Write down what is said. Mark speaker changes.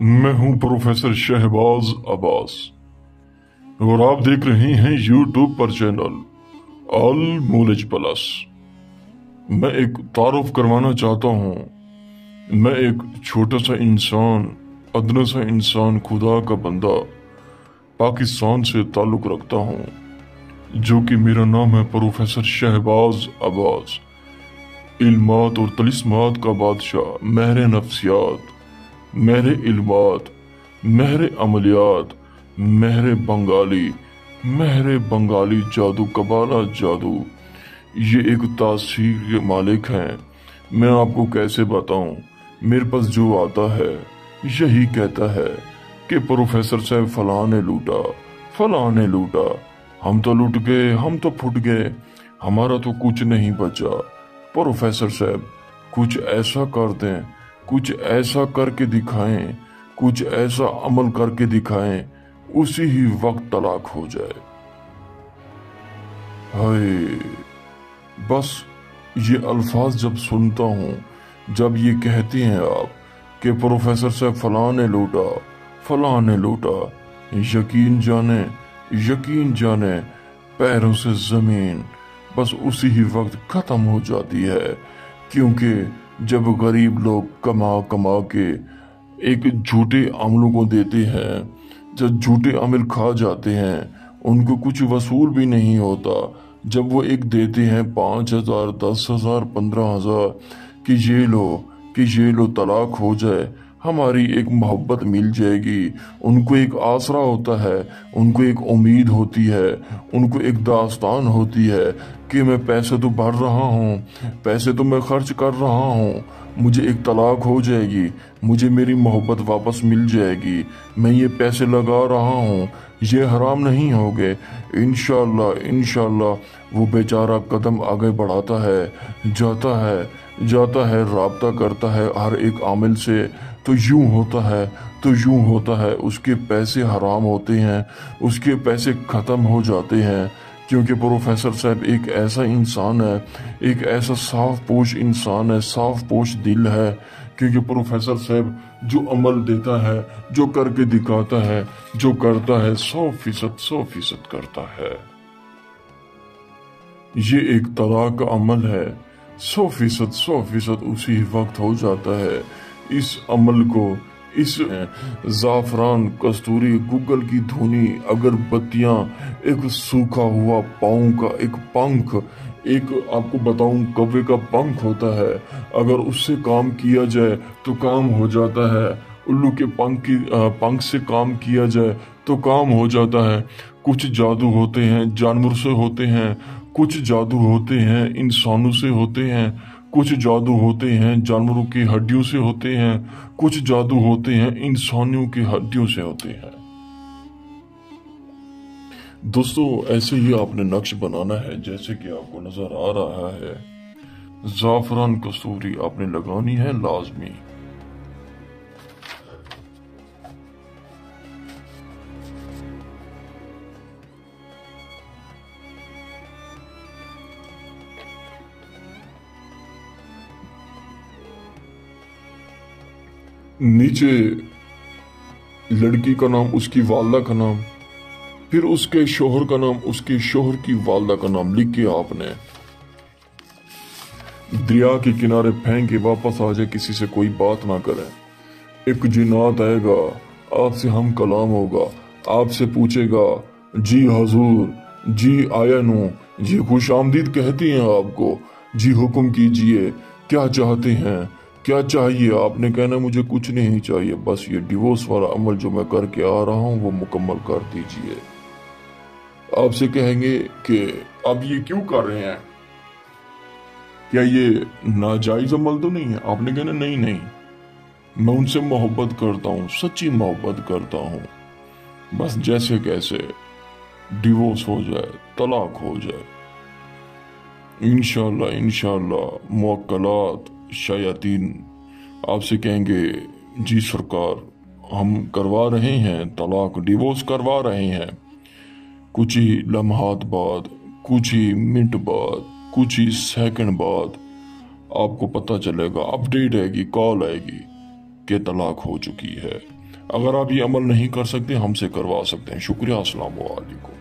Speaker 1: मैं हूं प्रोफेसर शहबाज अब्बास और आप देख रहे हैं यूट्यूब पर चैनल ऑल नॉलेज प्लस। मैं एक तारुफ करवाना चाहता हूं। मैं एक छोटा सा इंसान, अदना सा इंसान, खुदा का बंदा, पाकिस्तान से ताल्लुक़ रखता हूं, जो कि मेरा नाम है प्रोफेसर शहबाज अब्बास। इल्मात और तलिस्मात का बादशाह, महर नफ्सियात, महर इल्मात, महर अमलियात, महर बंगाली जादू, कबाला जादू, ये एक तासीर के मालिक हैं। मैं आपको कैसे बताऊं, मेरे पास जो आता है यही कहता है कि प्रोफेसर साहब फलां ने लूटा, हम तो लूट गए, हम तो फुट गए, हमारा तो कुछ नहीं बचा। प्रोफेसर साहब कुछ ऐसा कर दें, कुछ ऐसा करके दिखाएं, कुछ ऐसा अमल करके दिखाएं, उसी ही वक्त तलाक हो जाए। हाय, बस ये अल्फाज जब सुनता हूँ, जब ये कहते हैं आप कि प्रोफेसर साहब फलां ने लूटा, यकीन जाने पैरों से जमीन बस उसी ही वक्त खत्म हो जाती है। क्योंकि जब गरीब लोग कमा के एक झूठे अमलों को देते हैं, जब झूठे अमल खा जाते हैं, उनको कुछ वसूल भी नहीं होता। जब वो एक देते हैं 5,000, 10,000, 15,000 कि ये लो तलाक हो जाए, हमारी एक मोहब्बत मिल जाएगी, उनको एक आसरा होता है, उनको एक उम्मीद होती है, उनको एक दास्तान होती है कि मैं पैसे तो भर रहा हूँ, पैसे तो मैं खर्च कर रहा हूँ, मुझे एक तलाक हो जाएगी, मुझे मेरी मोहब्बत वापस मिल जाएगी, मैं ये पैसे लगा रहा हूँ, ये हराम नहीं होंगे। इंशाल्लाह वो बेचारा कदम आगे बढ़ाता है, जाता है, राब्ता करता है हर एक आमिल से, तो यूं होता है उसके पैसे हराम होते हैं, उसके पैसे ख़त्म हो जाते हैं। क्योंकि प्रोफेसर साहब एक ऐसा इंसान है, एक ऐसा साफ पोश इंसान है, साफ पोश दिल है। क्योंकि प्रोफेसर साहब जो अमल देता है, जो करके दिखाता है, जो करता है 100% करता है। ये एक तलाक का अमल है, 100% उसी वक्त हो जाता है। इस अमल को, इस जाफरान, कस्तूरी, गुग्गल की धुनी, अगरबत्तियां, एक सूखा हुआ पाँव का एक पंख, एक आपको बताऊं कौवे का पंख होता है, अगर उससे काम किया जाए तो काम हो जाता है। उल्लू के पंख से काम किया जाए तो काम हो जाता है। कुछ जादू होते हैं जानवर से होते हैं, कुछ जादू होते हैं इंसानों से होते हैं, कुछ जादू होते हैं जानवरों की हड्डियों से होते हैं, कुछ जादू होते हैं इंसानियों की हड्डियों से होते हैं। दोस्तों, ऐसे ही आपने नक्श बनाना है जैसे कि आपको नजर आ रहा है। जाफरान कस्तूरी आपने लगानी है लाजमी। नीचे लड़की का नाम, उसकी वालदा का नाम, फिर उसके शोहर का नाम, उसके शोहर की वालदा का नाम लिख के आपने दरिया के किनारे फेंक के वापस आ जाए, किसी से कोई बात ना करें। एक जिन्नात आएगा, आपसे हम कलाम होगा, आपसे पूछेगा, जी हजूर, जी आया नू, जी खुश आमदीद कहती हैं आपको, जी हुक्म कीजिए, क्या चाहते हैं, क्या चाहिए। आपने कहना मुझे कुछ नहीं चाहिए, बस ये डिवोर्स वाला अमल जो मैं करके आ रहा हूं वो मुकम्मल कर दीजिए। आपसे कहेंगे कि आप ये क्यों कर रहे हैं, क्या ये नाजायज अमल तो नहीं है। आपने कहना नहीं, मैं उनसे मोहब्बत करता हूँ, सच्ची मोहब्बत करता हूँ, बस जैसे कैसे डिवोर्स हो जाए, तलाक हो जाए। इंशाल्लाह मुअक्कलात शयातीन आपसे कहेंगे, जी सरकार, हम करवा रहे हैं तलाक, डिवोर्स करवा रहे हैं। कुछ ही लम्हात बाद, कुछ ही मिनट बाद, कुछ ही सेकंड बाद आपको पता चलेगा, अपडेट आएगी, कॉल आएगी कि तलाक हो चुकी है। अगर आप ये अमल नहीं कर सकते, हमसे करवा सकते हैं। शुक्रिया। अस्सलाम वालेकुम।